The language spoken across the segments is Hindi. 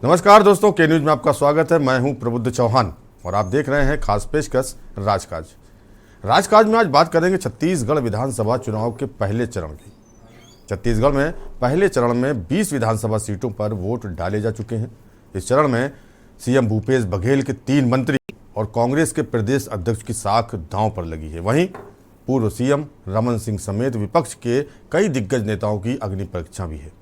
नमस्कार दोस्तों, के न्यूज में आपका स्वागत है। मैं हूं प्रबुद्ध चौहान और आप देख रहे हैं खास पेशकश राजकाज में आज बात करेंगे छत्तीसगढ़ विधानसभा चुनाव के पहले चरण की। छत्तीसगढ़ में पहले चरण में 20 विधानसभा सीटों पर वोट डाले जा चुके हैं। इस चरण में सीएम भूपेश बघेल के 3 मंत्री और कांग्रेस के प्रदेश अध्यक्ष की साख दांव पर लगी है। वहीं पूर्व सीएम रमन सिंह समेत विपक्ष के कई दिग्गज नेताओं की अग्नि परीक्षा भी है।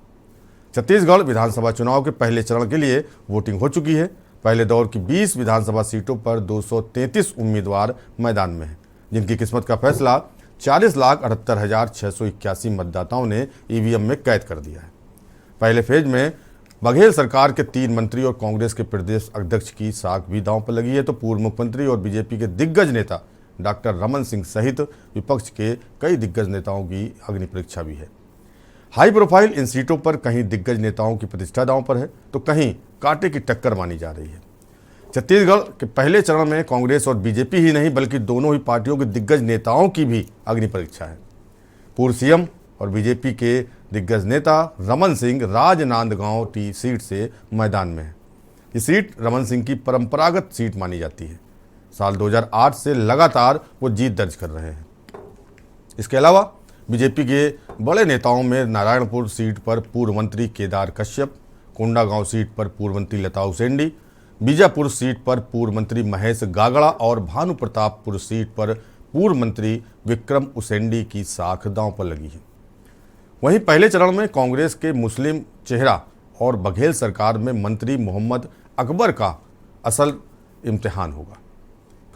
छत्तीसगढ़ विधानसभा चुनाव के पहले चरण के लिए वोटिंग हो चुकी है। पहले दौर की 20 विधानसभा सीटों पर 233 उम्मीदवार मैदान में हैं, जिनकी किस्मत का फैसला 40,78,681 मतदाताओं ने ईवीएम में कैद कर दिया है। पहले फेज में बघेल सरकार के 3 मंत्री और कांग्रेस के प्रदेश अध्यक्ष की साख भी दांव पर लगी है, तो पूर्व मुख्यमंत्री और बीजेपी के दिग्गज नेता डॉक्टर रमन सिंह सहित विपक्ष के कई दिग्गज नेताओं की अग्नि परीक्षा भी है। हाई प्रोफाइल इन सीटों पर कहीं दिग्गज नेताओं की प्रतिष्ठा दांव पर है, तो कहीं कांटे की टक्कर मानी जा रही है। छत्तीसगढ़ के पहले चरण में कांग्रेस और बीजेपी ही नहीं बल्कि दोनों ही पार्टियों के दिग्गज नेताओं की भी अग्नि परीक्षा है। पूर्व सीएम और बीजेपी के दिग्गज नेता रमन सिंह राजनांदगांव टी सीट से मैदान में है। ये सीट रमन सिंह की परंपरागत सीट मानी जाती है। साल 2008 से लगातार वो जीत दर्ज कर रहे हैं। इसके अलावा बीजेपी के बड़े नेताओं में नारायणपुर सीट पर पूर्व मंत्री केदार कश्यप, कोंडागांव सीट पर पूर्व मंत्री लता उसेंडी, बीजापुर सीट पर पूर्व मंत्री महेश गागड़ा और भानुप्रतापपुर सीट पर पूर्व मंत्री विक्रम उसेंडी की साख दांव पर लगी है। वहीं पहले चरण में कांग्रेस के मुस्लिम चेहरा और बघेल सरकार में मंत्री मोहम्मद अकबर का असल इम्तिहान होगा।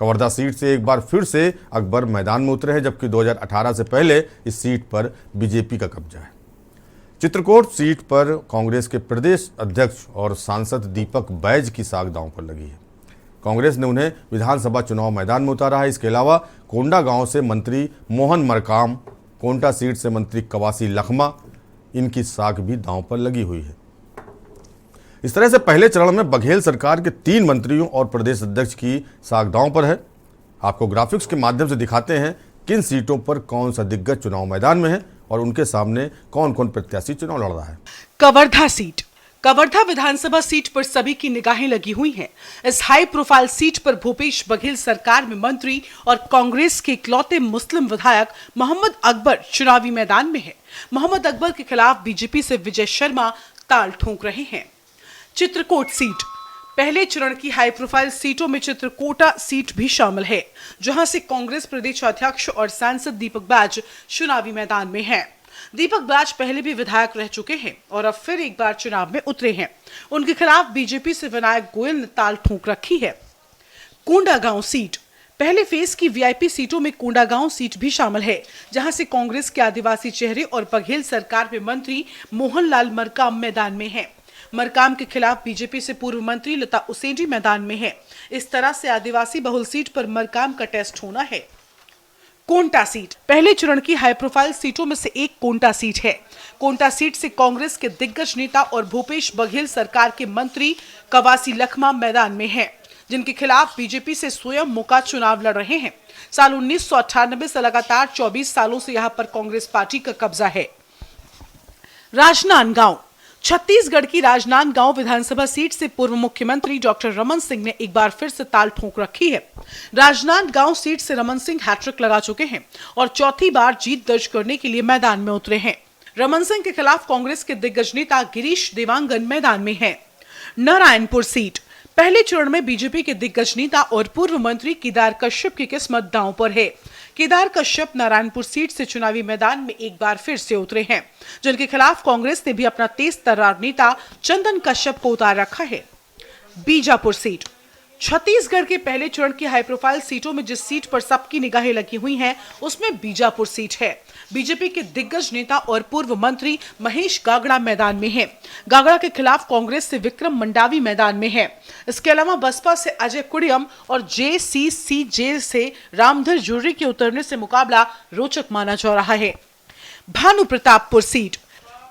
कवर्धा सीट से एक बार फिर से अकबर मैदान में उतरे हैं, जबकि 2018 से पहले इस सीट पर बीजेपी का कब्जा है। चित्रकोट सीट पर कांग्रेस के प्रदेश अध्यक्ष और सांसद दीपक बैज की साख दांव पर लगी है। कांग्रेस ने उन्हें विधानसभा चुनाव मैदान में उतारा है। इसके अलावा कोंडागांव से मंत्री मोहन मरकाम, कोंटा सीट से मंत्री कवासी लखमा, इनकी साख भी दांव पर लगी हुई है। इस तरह से पहले चरण में बघेल सरकार के 3 मंत्रियों और प्रदेश अध्यक्ष की साख दांव पर है। आपको ग्राफिक्स के माध्यम से दिखाते हैं किन सीटों पर कौन सा दिग्गज चुनाव मैदान में है और उनके सामने कौन कौन प्रत्याशी चुनाव लड़ रहा है। कवर्धा सीट, कवर्धा विधानसभा सीट पर सभी की निगाहें लगी हुई हैं। इस हाई प्रोफाइल सीट पर भूपेश बघेल सरकार में मंत्री और कांग्रेस के इकलौते मुस्लिम विधायक मोहम्मद अकबर चुनावी मैदान में है। मोहम्मद अकबर के खिलाफ बीजेपी से विजय शर्मा ताल ठोंक रहे हैं। चित्रकोट सीट, पहले चरण की हाई प्रोफाइल सीटों में चित्रकोटा सीट भी शामिल है, जहां से कांग्रेस प्रदेश अध्यक्ष और सांसद दीपक बैज चुनावी मैदान में हैं। दीपक बैज पहले भी विधायक रह चुके हैं और अब फिर एक बार चुनाव में उतरे हैं। उनके खिलाफ बीजेपी से विनायक गोयल ने ताल ठोंक रखी है। कोंडागांव सीट, पहले फेज की वीआईपी सीटों में कोंडागांव सीट भी शामिल है, जहां से कांग्रेस के आदिवासी चेहरे और बघेल सरकार में मंत्री मोहनलाल मरकाम मैदान में हैं। मरकाम के खिलाफ बीजेपी से पूर्व मंत्री लता उसेंडी मैदान में है। इस तरह से आदिवासी बहुल सीट पर मरकाम का टेस्ट होना है। कोंटा सीट, पहले चरण की हाई प्रोफाइल सीटों में से एक कोंटा सीट है। कोंटा सीट से कांग्रेस के दिग्गज नेता और भूपेश बघेल सरकार के मंत्री कवासी लखमा मैदान में हैं, जिनके खिलाफ बीजेपी से स्वयं मुका चुनाव लड़ रहे हैं। साल 1998 से लगातार 24 सालों से यहां पर कांग्रेस पार्टी का कब्जा है। राजनांदगांव, छत्तीसगढ़ की राजनांदगांव विधानसभा सीट से पूर्व मुख्यमंत्री डॉक्टर रमन सिंह ने एक बार फिर से ताल ठोंक रखी है। राजनांदगांव सीट से रमन सिंह हैट्रिक लगा चुके हैं और चौथी बार जीत दर्ज करने के लिए मैदान में उतरे हैं। रमन सिंह के खिलाफ कांग्रेस के दिग्गज नेता गिरीश देवांगन मैदान में हैं। नारायणपुर सीट, पहले चरण में बीजेपी के दिग्गज नेता और पूर्व मंत्री केदार कश्यप की किस्मत दांव पर है। केदार कश्यप नारायणपुर सीट से चुनावी मैदान में एक बार फिर से उतरे हैं, जिनके खिलाफ कांग्रेस ने भी अपना तेज तर्रार नेता चंदन कश्यप को उतार रखा है। बीजापुर सीट, छत्तीसगढ़ के पहले चरण की हाई प्रोफाइल सीटों में जिस सीट पर सबकी निगाहें लगी हुई हैं, उसमें बीजापुर सीट है। बीजेपी के दिग्गज नेता और पूर्व मंत्री महेश गागड़ा मैदान में हैं। गागड़ा के खिलाफ कांग्रेस से विक्रम मंडावी मैदान में है। इसके अलावा बसपा से अजय कुडियम और जेसीसीजे से रामधर जुर्री के उतरने से मुकाबला रोचक माना जा रहा है। भानुप्रतापपुर सीट,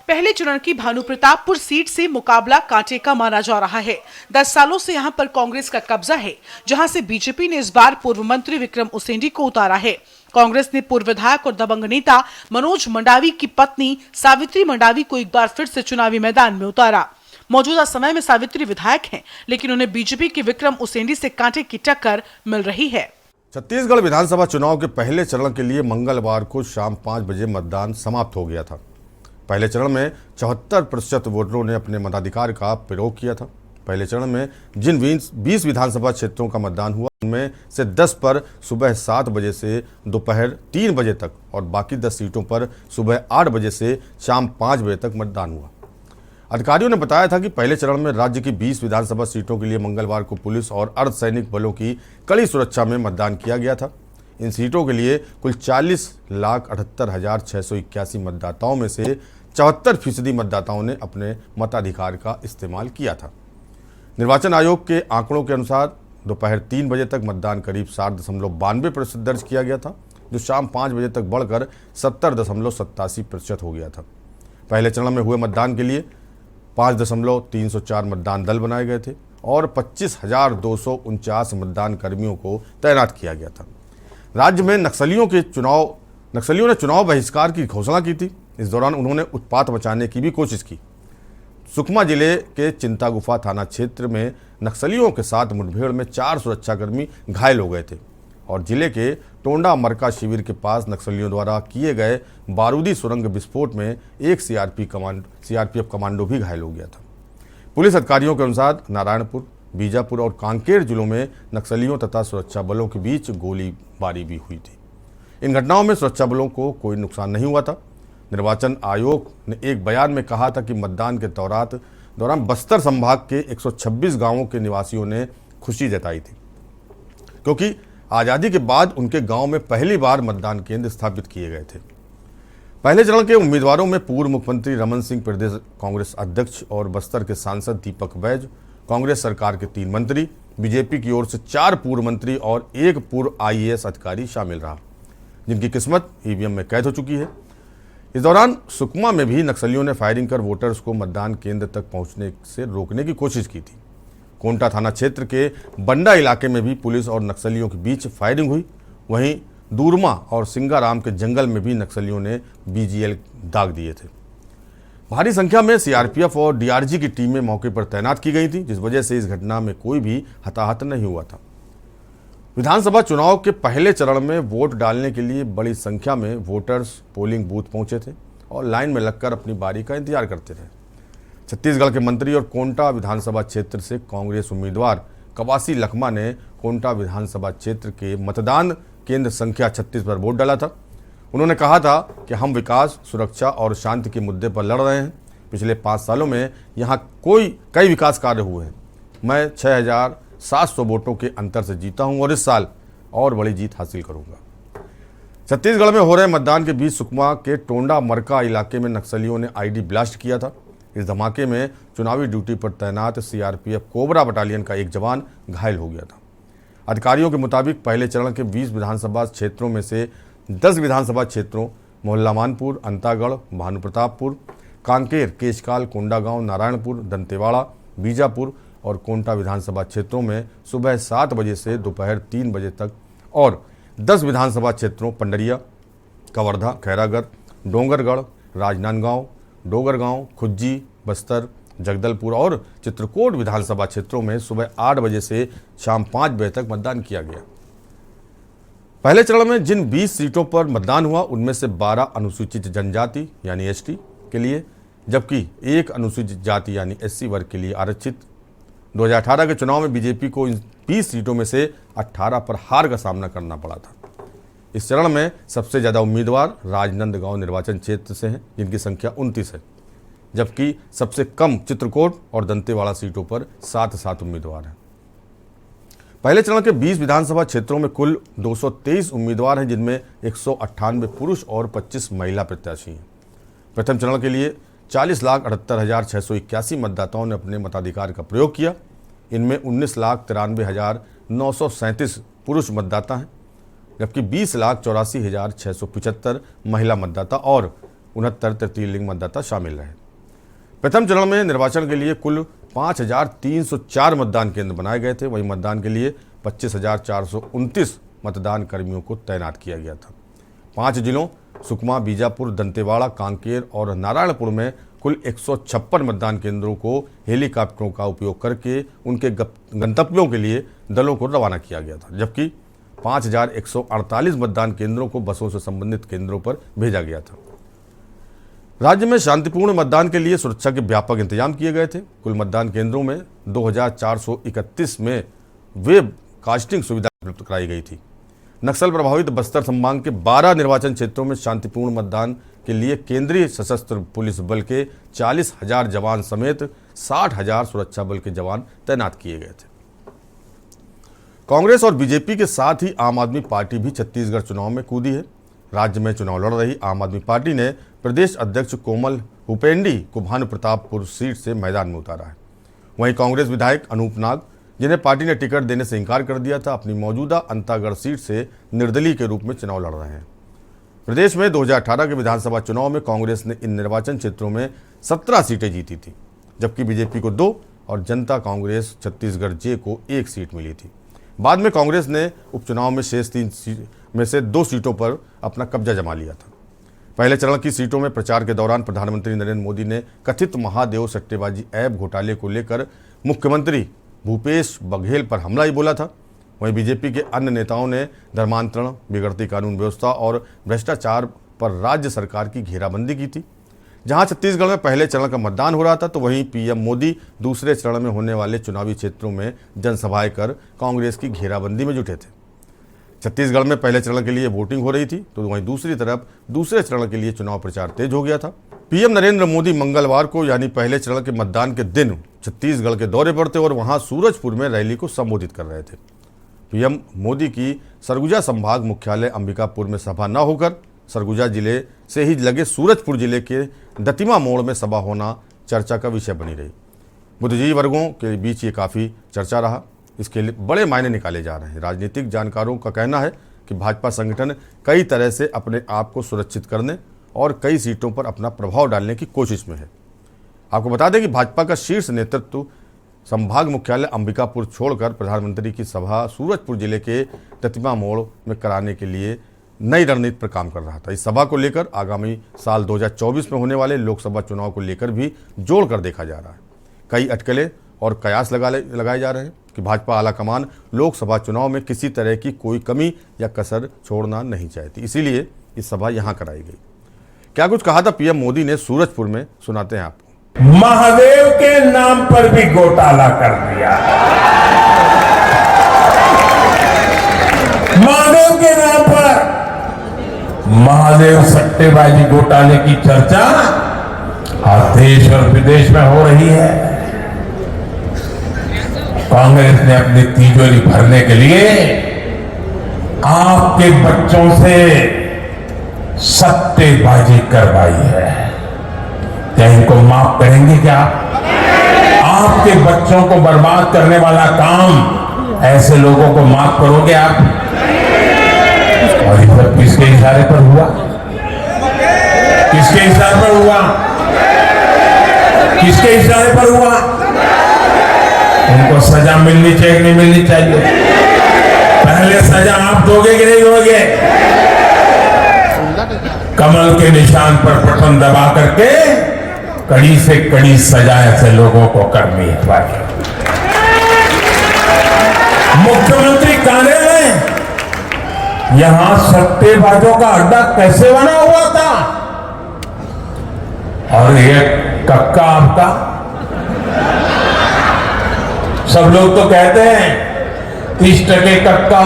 पहले चरण की भानुप्रतापपुर सीट से मुकाबला कांटे का माना जा रहा है। 10 सालों से यहां पर कांग्रेस का कब्जा है, जहां से बीजेपी ने इस बार पूर्व मंत्री विक्रम उसेंडी को उतारा है। कांग्रेस ने पूर्व विधायक और दबंग नेता मनोज मंडावी की पत्नी सावित्री मंडावी को एक बार फिर से चुनावी मैदान में उतारा। मौजूदा समय में सावित्री विधायक हैं, लेकिन उन्हें बीजेपी के विक्रम उसेंडी से कांटे की टक्कर मिल रही है। छत्तीसगढ़ विधानसभा चुनाव के पहले चरण के लिए मंगलवार को शाम 5 बजे मतदान समाप्त हो गया था। पहले चरण में 74% वोटरों ने अपने मताधिकार का प्रयोग किया था। पहले चरण में जिन 20 विधानसभा क्षेत्रों का मतदान हुआ, उनमें से 10 पर सुबह 7 बजे से दोपहर 3 बजे तक और बाकी 10 सीटों पर सुबह 8 बजे से शाम 5 बजे तक मतदान हुआ। अधिकारियों ने बताया था कि पहले चरण में राज्य की 20 विधानसभा सीटों के लिए मंगलवार को पुलिस और अर्धसैनिक बलों की कड़ी सुरक्षा में मतदान किया गया था। इन सीटों के लिए कुल 40,78,681 मतदाताओं में से 74% मतदाताओं ने अपने मताधिकार का इस्तेमाल किया था। निर्वाचन आयोग के आंकड़ों के अनुसार दोपहर 3 बजे तक मतदान करीब 7.92% दर्ज किया गया था, जो शाम 5 बजे तक बढ़कर 70.87% हो गया था। पहले चरण में हुए मतदान के लिए 5.304 मतदान दल बनाए गए थे और 25,249 मतदान कर्मियों को तैनात किया गया था। राज्य में नक्सलियों ने चुनाव बहिष्कार की घोषणा की थी। इस दौरान उन्होंने उत्पात मचाने की भी कोशिश की। सुकमा जिले के चिंतागुफा थाना क्षेत्र में नक्सलियों के साथ मुठभेड़ में 4 सुरक्षाकर्मी घायल हो गए थे और जिले के टोंडा मरका शिविर के पास नक्सलियों द्वारा किए गए बारूदी सुरंग विस्फोट में एक सीआरपीएफ कमांडो भी घायल हो गया था। पुलिस अधिकारियों के अनुसार नारायणपुर, बीजापुर और कांकेर जिलों में नक्सलियों तथा सुरक्षा बलों के बीच गोलीबारी भी हुई थी। इन घटनाओं में सुरक्षा बलों को कोई नुकसान नहीं हुआ था। निर्वाचन आयोग ने एक बयान में कहा था कि मतदान के दौरान बस्तर संभाग के 126 गांवों के निवासियों ने खुशी जताई थी, क्योंकि आज़ादी के बाद उनके गांव में पहली बार मतदान केंद्र स्थापित किए गए थे। पहले चरण के उम्मीदवारों में पूर्व मुख्यमंत्री रमन सिंह प्रदेश कांग्रेस अध्यक्ष और बस्तर के सांसद दीपक बैज, कांग्रेस सरकार के 3 मंत्री, बीजेपी की ओर से 4 पूर्व मंत्री और 1 पूर्व आईएएस अधिकारी शामिल रहा, जिनकी किस्मत ईवीएम में कैद हो चुकी है। इस दौरान सुकमा में भी नक्सलियों ने फायरिंग कर वोटर्स को मतदान केंद्र तक पहुंचने से रोकने की कोशिश की थी। कोंटा थाना क्षेत्र के बंडा इलाके में भी पुलिस और नक्सलियों के बीच फायरिंग हुई। वहीं दूरमा और सिंगाराम के जंगल में भी नक्सलियों ने बीजीएल दाग दिए थे। भारी संख्या में सीआरपीएफ और डीआरजी की टीमें मौके पर तैनात की गई थी, जिस वजह से इस घटना में कोई भी हताहत नहीं हुआ था। विधानसभा चुनाव के पहले चरण में वोट डालने के लिए बड़ी संख्या में वोटर्स पोलिंग बूथ पहुंचे थे और लाइन में लगकर अपनी बारी का इंतजार करते रहे। छत्तीसगढ़ के मंत्री और कोंटा विधानसभा क्षेत्र से कांग्रेस उम्मीदवार कवासी लखमा ने कोंटा विधानसभा क्षेत्र के मतदान केंद्र संख्या 36 पर वोट डाला था। उन्होंने कहा था कि हम विकास, सुरक्षा और शांति के मुद्दे पर लड़ रहे हैं। पिछले 5 सालों में यहाँ कई विकास कार्य हुए हैं। मैं 6,700 वोटों के अंतर से जीता हूँ और इस साल और बड़ी जीत हासिल करूँगा। छत्तीसगढ़ में हो रहे मतदान के बीच सुकमा के टोंडा मरका इलाके में नक्सलियों ने आईडी ब्लास्ट किया था। इस धमाके में चुनावी ड्यूटी पर तैनात सीआरपीएफ कोबरा बटालियन का एक जवान घायल हो गया था। अधिकारियों के मुताबिक पहले चरण के 20 विधानसभा क्षेत्रों में से 10 विधानसभा क्षेत्रों मोहल्ला मानपुर, अंतागढ़, भानुप्रतापपुर, कांकेर, केशकाल, कोंडागांव, नारायणपुर, दंतेवाड़ा, बीजापुर और कोंटा विधानसभा क्षेत्रों में सुबह 7 बजे से दोपहर 3 बजे तक और 10 विधानसभा क्षेत्रों पंडरिया, कवर्धा, खैरागढ़, डोंगरगढ़, राजनांदगांव, डोगरगांव, खुज्जी, बस्तर, जगदलपुर और चित्रकोट विधानसभा क्षेत्रों में सुबह 8 बजे से शाम 5 बजे तक मतदान किया गया। पहले चरण में जिन 20 सीटों पर मतदान हुआ, उनमें से 12 अनुसूचित जनजाति यानी एसटी के लिए, जबकि 1 अनुसूचित जाति यानी एससी वर्ग के लिए आरक्षित। 2018 के चुनाव में बीजेपी को इन 20 सीटों में से 18 पर हार का सामना करना पड़ा था। इस चरण में सबसे ज़्यादा उम्मीदवार राजनांदगांव निर्वाचन क्षेत्र से हैं, जिनकी संख्या 29 है, जबकि सबसे कम चित्रकोट और दंतेवाड़ा सीटों पर 7 उम्मीदवार हैं। पहले चरण के 20 विधानसभा क्षेत्रों में कुल 223 उम्मीदवार हैं, जिनमें 198 पुरुष और 25 महिला प्रत्याशी हैं। प्रथम चरण के लिए 40,78,681 मतदाताओं ने अपने मताधिकार का प्रयोग किया। इनमें 19,93,937 पुरुष मतदाता हैं, जबकि 20,84,675 महिला मतदाता और 69 तृतीय लिंग मतदाता शामिल रहे। प्रथम चरण में निर्वाचन के लिए कुल 5,304 मतदान केंद्र बनाए गए थे। वहीं मतदान के लिए 25,429 मतदान कर्मियों को तैनात किया गया था। 5 जिलों सुकमा, बीजापुर, दंतेवाड़ा, कांकेर और नारायणपुर में कुल 156 मतदान केंद्रों को हेलीकॉप्टरों का उपयोग करके उनके गंतव्यों के लिए दलों को रवाना किया गया था, जबकि 5148 मतदान केंद्रों को बसों से संबंधित केंद्रों पर भेजा गया था। राज्य में शांतिपूर्ण मतदान के लिए सुरक्षा के व्यापक इंतजाम किए गए थे। कुल मतदान केंद्रों में 2431 में वेब कास्टिंग सुविधा उपलब्ध कराई गई थी। नक्सल प्रभावित बस्तर संभाग के 12 निर्वाचन क्षेत्रों में शांतिपूर्ण मतदान के लिए केंद्रीय सशस्त्र पुलिस बल के 40,000 जवान समेत 60,000 सुरक्षा बल के जवान तैनात किए गए थे। कांग्रेस और बीजेपी के साथ ही आम आदमी पार्टी भी छत्तीसगढ़ चुनाव में कूदी है। राज्य में चुनाव लड़ रही आम आदमी पार्टी ने प्रदेश अध्यक्ष कोमल हुपेंडी को भानुप्रतापपुर सीट से मैदान में उतारा है। वहीं कांग्रेस विधायक अनूप नाग, जिन्हें पार्टी ने टिकट देने से इनकार कर दिया था, अपनी मौजूदा अंतागढ़ सीट से निर्दलीय के रूप में चुनाव लड़ रहे हैं। प्रदेश में 2018 के विधानसभा चुनाव में कांग्रेस ने इन निर्वाचन क्षेत्रों में 17 सीटें जीती थी, जबकि बीजेपी को 2 और जनता कांग्रेस छत्तीसगढ़ जे को 1 सीट मिली थी। बाद में कांग्रेस ने उपचुनाव में शेष 3 में से 2 सीटों पर अपना कब्जा जमा लिया था। पहले चरण की सीटों में प्रचार के दौरान प्रधानमंत्री नरेंद्र मोदी ने कथित महादेव सट्टेबाजी ऐप घोटाले को लेकर मुख्यमंत्री भूपेश बघेल पर हमला ही बोला था। वहीं बीजेपी के अन्य नेताओं ने धर्मांतरण, बिगड़ती कानून व्यवस्था और भ्रष्टाचार पर राज्य सरकार की घेराबंदी की थी। जहां छत्तीसगढ़ में पहले चरण का मतदान हो रहा था, तो वहीं पीएम मोदी दूसरे चरण में होने वाले चुनावी क्षेत्रों में जनसभाएं कर कांग्रेस की घेराबंदी में जुटे थे। छत्तीसगढ़ में पहले चरण के लिए वोटिंग हो रही थी, तो वहीं दूसरी तरफ दूसरे चरण के लिए चुनाव प्रचार तेज हो गया था। पीएम नरेंद्र मोदी मंगलवार को यानी पहले चरण के मतदान के दिन छत्तीसगढ़ के दौरे पर थे और वहां सूरजपुर में रैली को संबोधित कर रहे थे। पीएम मोदी की सरगुजा संभाग मुख्यालय अंबिकापुर में सभा न होकर सरगुजा जिले से ही लगे सूरजपुर जिले के दतिमा मोड़ में सभा होना चर्चा का विषय बनी रही। बुद्धिजीवी वर्गों के बीच ये काफ़ी चर्चा रहा। इसके लिए बड़े मायने निकाले जा रहे हैं। राजनीतिक जानकारों का कहना है कि भाजपा संगठन कई तरह से अपने आप को सुरक्षित करने और कई सीटों पर अपना प्रभाव डालने की कोशिश में है। आपको बता दें कि भाजपा का शीर्ष नेतृत्व संभाग मुख्यालय अंबिकापुर छोड़कर प्रधानमंत्री की सभा सूरजपुर जिले के दतिमा मोड़ में कराने के लिए नई रणनीति पर काम कर रहा था। इस सभा को लेकर आगामी साल 2024 में होने वाले लोकसभा चुनाव को लेकर भी जोड़ कर देखा जा रहा है। कई अटकलें और कयास लगाए जा रहे हैं कि भाजपा आलाकमान लोकसभा चुनाव में किसी तरह की कोई कमी या कसर छोड़ना नहीं चाहती, इसीलिए इस सभा यहां कराई गई। क्या कुछ कहा था पीएम मोदी ने सूरजपुर में, सुनाते हैं आपको। महादेव के नाम पर भी घोटाला कर दिया। महादेव के नाम पर महादेव सट्टेबाजी घोटाले की चर्चा आज देश और विदेश में हो रही है। कांग्रेस ने अपनी तिजोरी भरने के लिए आपके बच्चों से सट्टेबाजी करवाई है। क्या इनको माफ करेंगे? क्या आपके बच्चों को बर्बाद करने वाला काम ऐसे लोगों को माफ करोगे आप? और ये सब किसके इशारे पर हुआ? किसके इशारे पर हुआ? किसके इशारे पर हुआ? उनको सजा मिलनी चाहिए कि नहीं मिलनी चाहिए? पहले सजा आप दोगे कि नहीं दोगे? कमल के निशान पर बटन दबा करके कड़ी से कड़ी सजा ऐसे लोगों को करनी है भाई। मुख्यमंत्री कार्यालय यहां सट्टेबाजों का अड्डा कैसे बना हुआ था? और ये कक्का आपका, सब लोग तो कहते हैं 30% कक्का,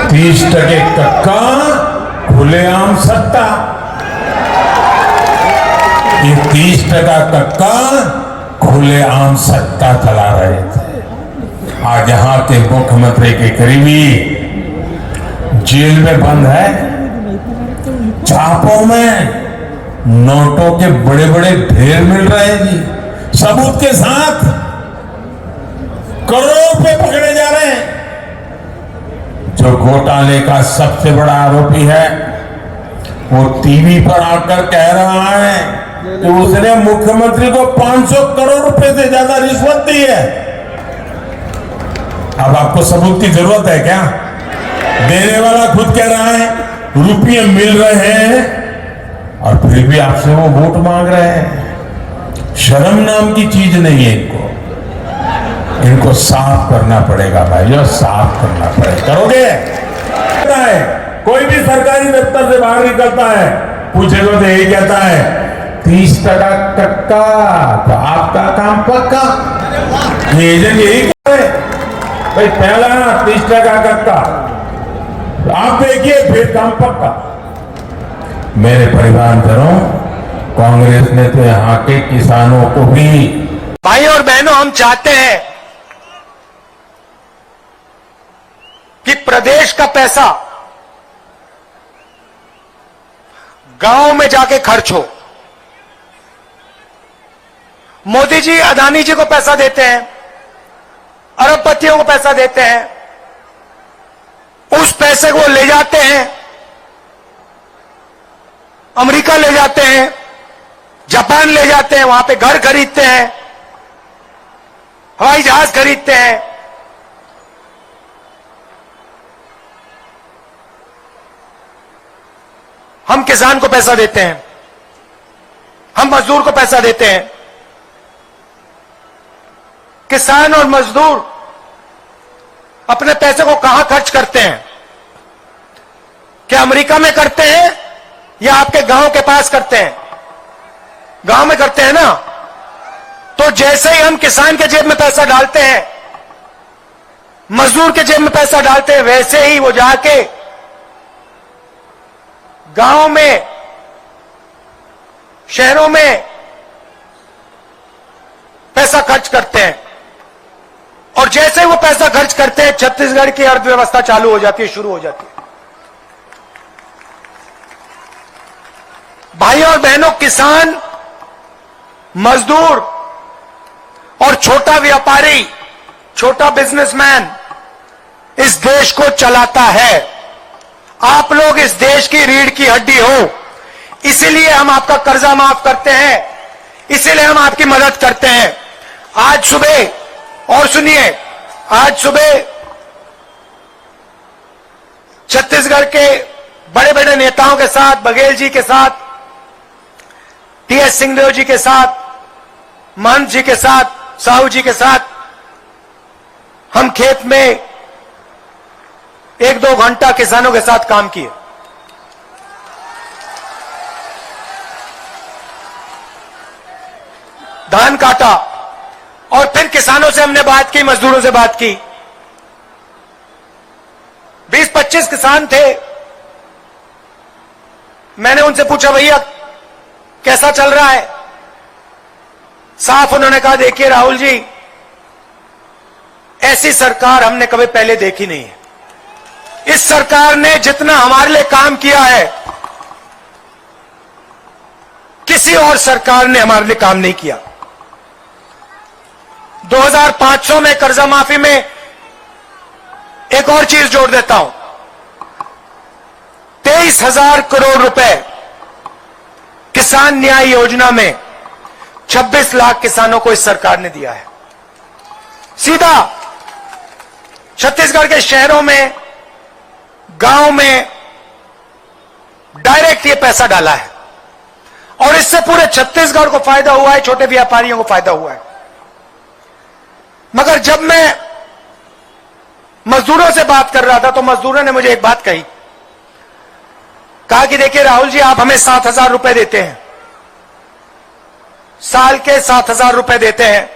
30% कक्का, खुलेआम सट्टा। ये 30% कक्का खुलेआम सट्टा चला रहे थे। आज यहां के मुख्यमंत्री के करीबी जेल में बंद है। छापों में नोटों के बड़े बड़े ढेर मिल रहे हैं जी, सबूत के साथ। करोड़ों रुपए पकड़े जा रहे हैं। जो घोटाले का सबसे बड़ा आरोपी है वो टीवी पर आकर कह रहा है कि उसने मुख्यमंत्री को 500 करोड़ रुपए से ज्यादा रिश्वत दी है। अब आपको सबूत की जरूरत है क्या? देने वाला खुद कह रहा है रुपये मिल रहे हैं और फिर भी आपसे वो वोट मांग रहे हैं। शर्म नाम की चीज नहीं है इनको साफ करना पड़ेगा भाइयों, साफ करना पड़ेगा। करोगे? कोई भी सरकारी दफ्तर से बाहर निकलता है, पूछेगा तो यही कहता है 30% कक्का, तो आपका काम पक्का। एजेंट यही कह रहे भाई, पहला 30% कक्का, तो आप देखिए फिर काम पक्का। मेरे परिवारजनों, कांग्रेस ने तो यहाँ के किसानों को भी, भाई और बहनों, हम चाहते हैं कि प्रदेश का पैसा गांव में जाके खर्च हो। मोदी जी अदानी जी को पैसा देते हैं, अरबपतियों को पैसा देते हैं, उस पैसे को ले जाते हैं अमेरिका, ले जाते हैं जापान, ले जाते हैं, वहां पे घर खरीदते हैं, हवाई जहाज खरीदते हैं। हम किसान को पैसा देते हैं, हम मजदूर को पैसा देते हैं। किसान और मजदूर अपने पैसे को कहां खर्च करते हैं? क्या अमेरिका में करते हैं या आपके गांव के पास करते हैं? गांव में करते हैं ना। तो जैसे ही हम किसान के जेब में पैसा डालते हैं, मजदूर के जेब में पैसा डालते हैं, वैसे ही वो जाके गांव में, शहरों में पैसा खर्च करते हैं। और जैसे ही वो पैसा खर्च करते हैं, छत्तीसगढ़ की अर्थव्यवस्था चालू हो जाती है, शुरू हो जाती है। भाई और बहनों, किसान, मजदूर और छोटा व्यापारी, छोटा बिजनेसमैन इस देश को चलाता है। आप लोग इस देश की रीढ़ की हड्डी हो, इसीलिए हम आपका कर्जा माफ करते हैं, इसीलिए हम आपकी मदद करते हैं। आज सुबह, और सुनिए, आज सुबह छत्तीसगढ़ के बड़े बड़े नेताओं के साथ, बघेल जी के साथ, टीएस सिंहदेव जी के साथ, महंत जी के साथ, साहू जी के साथ हम खेत में 1-2 घंटा किसानों के साथ काम किए। धान काटा और फिर किसानों से हमने बात की, मजदूरों से बात की। 20-25 किसान थे। मैंने उनसे पूछा, भैया कैसा चल रहा है? साफ उन्होंने कहा, देखिए राहुल जी, ऐसी सरकार हमने कभी पहले देखी नहीं है। इस सरकार ने जितना हमारे लिए काम किया है, किसी और सरकार ने हमारे लिए काम नहीं किया। 2500 में कर्जा माफी में एक और चीज जोड़ देता हूं, 23,000 करोड़ रुपए किसान न्याय योजना में 26 लाख किसानों को इस सरकार ने दिया है। सीधा छत्तीसगढ़ के शहरों में, गांव में डायरेक्ट ये पैसा डाला है और इससे पूरे छत्तीसगढ़ को फायदा हुआ है, छोटे व्यापारियों को फायदा हुआ है। मगर जब मैं मजदूरों से बात कर रहा था तो मजदूरों ने मुझे एक बात कही, कहा कि देखिए राहुल जी, आप हमें 7,000 रुपए देते हैं, साल के 7,000 रुपए देते हैं,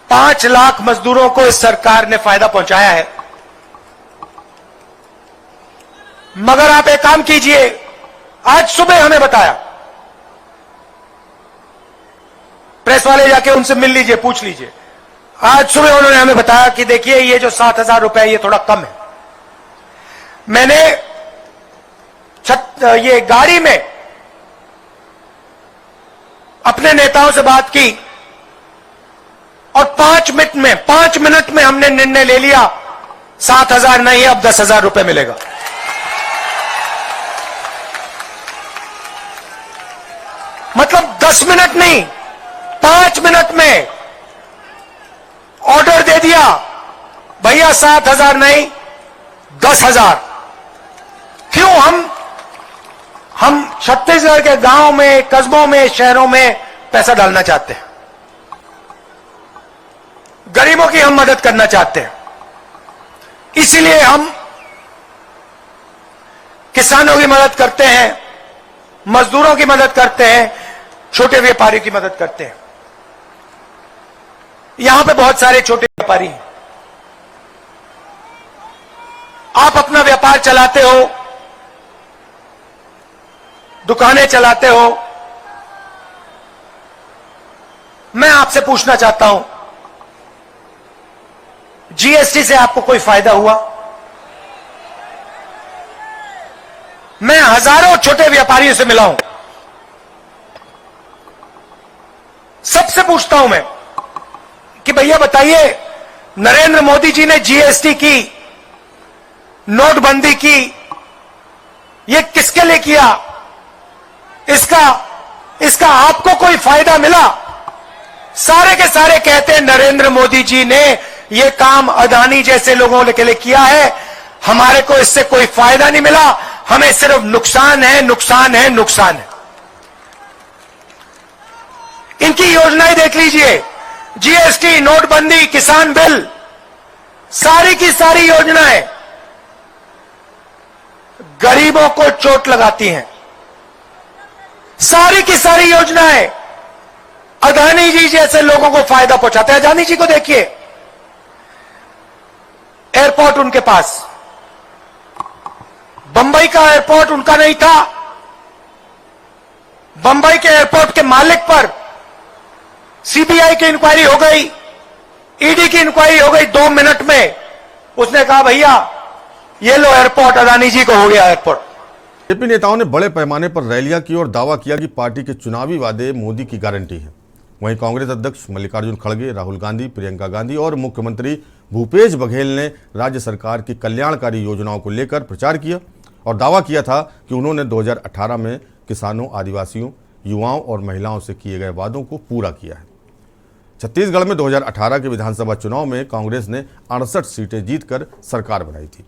5 लाख मजदूरों को इस सरकार ने फायदा पहुंचाया है। मगर आप एक काम कीजिए, आज सुबह हमें बताया, प्रेस वाले जाके उनसे मिल लीजिए, पूछ लीजिए। आज सुबह उन्होंने हमें बताया कि देखिए ये जो 7,000 रुपए ये थोड़ा कम है। मैंने ये गाड़ी में अपने नेताओं से बात की और 5 मिनट में हमने निर्णय ले लिया, 7,000 नहीं, अब 10,000 रुपए मिलेगा। मतलब 10 मिनट नहीं, 5 मिनट में ऑर्डर दे दिया, भैया 7,000 नहीं, 10,000। क्यों? हम छत्तीसगढ़ के गांव में, कस्बों में, शहरों में पैसा डालना चाहते हैं। गरीबों की हम मदद करना चाहते हैं। इसलिए हम किसानों की मदद करते हैं, मजदूरों की मदद करते हैं, छोटे व्यापारियों की मदद करते हैं। यहां पे बहुत सारे छोटे व्यापारी हैं। आप अपना व्यापार चलाते हो, दुकानें चलाते हो। मैं आपसे पूछना चाहता हूं, जीएसटी से आपको कोई फायदा हुआ? मैं हजारों छोटे व्यापारियों से मिला हूं, सबसे पूछता हूं मैं कि भैया बताइए, नरेंद्र मोदी जी ने जीएसटी की, नोटबंदी की, यह किसके लिए किया? इसका आपको कोई फायदा मिला? सारे के सारे कहते हैं नरेंद्र मोदी जी ने यह काम अदानी जैसे लोगों के लिए किया है, हमारे को इससे कोई फायदा नहीं मिला, हमें सिर्फ नुकसान है, नुकसान है, नुकसान है। इनकी योजनाएं देख लीजिए, जीएसटी, नोटबंदी, किसान बिल, सारी की सारी योजनाएं गरीबों को चोट लगाती हैं। सारी की सारी योजनाएं अदानी जी जैसे लोगों को फायदा पहुंचाते हैं। अदानी जी को देखिए, एयरपोर्ट उनके पास, बंबई का एयरपोर्ट उनका नहीं था। बंबई के एयरपोर्ट के मालिक पर सीबीआई की इंक्वायरी हो गई, ईडी की इंक्वायरी हो गई। 2 मिनट में उसने कहा भैया ये लो एयरपोर्ट, अदानी जी को हो गया एयरपोर्ट। बीजेपी नेताओं ने बड़े पैमाने पर रैलियां की और दावा किया कि पार्टी के चुनावी वादे मोदी की गारंटी है। वहीं कांग्रेस अध्यक्ष मल्लिकार्जुन खड़गे, राहुल गांधी, प्रियंका गांधी और मुख्यमंत्री भूपेश बघेल ने राज्य सरकार की कल्याणकारी योजनाओं को लेकर प्रचार किया और दावा किया था कि उन्होंने 2018 में किसानों, आदिवासियों, युवाओं और महिलाओं से किए गए वादों को पूरा किया है। छत्तीसगढ़ में 2018 के विधानसभा चुनाव में कांग्रेस ने 68 सीटें जीतकर सरकार बनाई थी।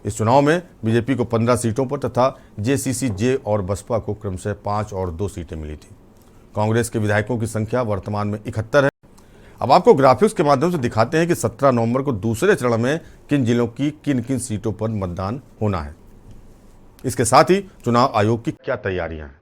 इस चुनाव में बीजेपी को 15 सीटों पर तथा जेसीसी-जे और बसपा को क्रमशः 5 और 2 सीटें मिली थी। कांग्रेस के विधायकों की संख्या वर्तमान में 71 है। अब आपको ग्राफिक्स के माध्यम से दिखाते हैं कि 17 नवंबर को दूसरे चरण में किन जिलों की किन किन सीटों पर मतदान होना है। इसके साथ ही चुनाव आयोग की क्या तैयारियां हैं।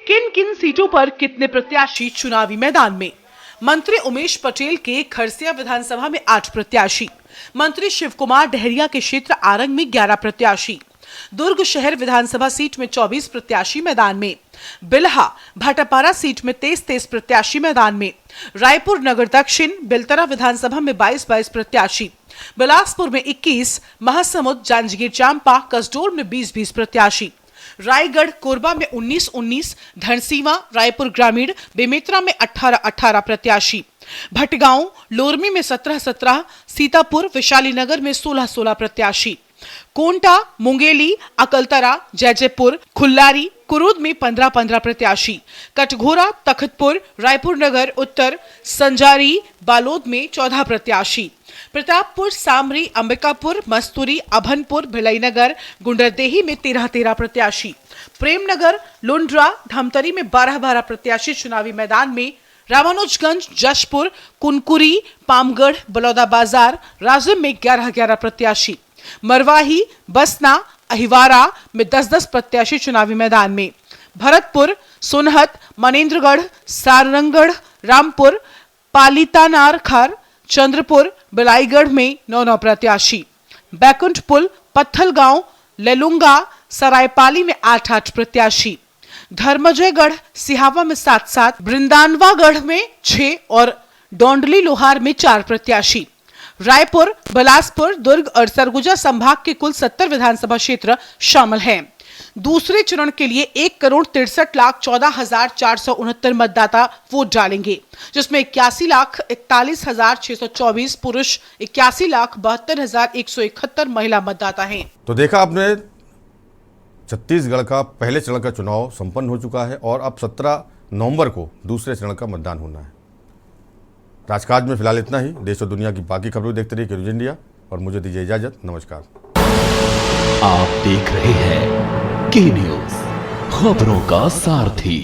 किन किन सीटों पर कितने प्रत्याशी चुनावी मैदान में। मंत्री उमेश पटेल के खरसिया विधानसभा में 8 प्रत्याशी, मंत्री शिव कुमार डहरिया के क्षेत्र आरंग में 11 प्रत्याशी, दुर्ग शहर विधानसभा सीट में 24 प्रत्याशी मैदान में, बिल्हा भाटापारा सीट में 23 प्रत्याशी मैदान में, रायपुर नगर दक्षिण बेलतरा विधानसभा में 22 प्रत्याशी, बिलासपुर में 21, महासमुंद जांजगीर चांपा कसडोल में 20 प्रत्याशी, रायगढ़ कोरबा में 19, धनसीवा रायपुर ग्रामीण बेमेतरा में 18 प्रत्याशी, भटगांव लोरमी में 17, सीतापुर वैशाली नगर में 16 प्रत्याशी, कोंटा मुंगेली अकलतरा जयजयपुर खुल्लारी कुरूद में 15 प्रत्याशी, कटघोरा तखतपुर रायपुर नगर उत्तर संजारी बालोद में 14 प्रत्याशी, प्रतापपुर सामरी अंबिकापुर मस्तूरी अभनपुर भिलईनगर गुंडरदेही में 13 प्रत्याशी, प्रेमनगर लुंड्रा धमतरी में 12 प्रत्याशी चुनावी मैदान में, रामानुजगंज जशपुर कुनकुरी पामगढ़ बलौदाबाजार राजिम में 11 प्रत्याशी, मरवाही बसना अहिवारा में 10 प्रत्याशी चुनावी मैदान में, भरतपुर सोनहत मनेन्द्रगढ़ सारंगगढ़ रामपुर पालीतानार खार चंद्रपुर बिलाईगढ़ में 9 प्रत्याशी, बैकुंठपुर पत्थलगांव लेलुंगा सरायपाली में 8 प्रत्याशी, धर्मजयगढ़ सिहावा में 7, वृंदानवागढ़ में 6 और डोंडली लोहार में 4 प्रत्याशी, रायपुर बिलासपुर दुर्ग और सरगुजा संभाग के कुल 70 विधानसभा क्षेत्र शामिल हैं। दूसरे चरण के लिए 1,63,14,469 मतदाता वोट डालेंगे, जिसमें 81,41,624 पुरुष 81,72,171 महिला मतदाता हैं। तो देखा आपने, छत्तीसगढ़ का पहले चरण का चुनाव संपन्न हो चुका है और अब 17 नवंबर को दूसरे चरण का मतदान होना है। राजकाज में फिलहाल इतना ही। देश और दुनिया की बाकी खबरें देखते रहिए न्यूज़ इंडिया और मुझे दीजिए इजाजत। नमस्कार। आप देख रहे हैं के न्यूज़, खबरों का सारथी।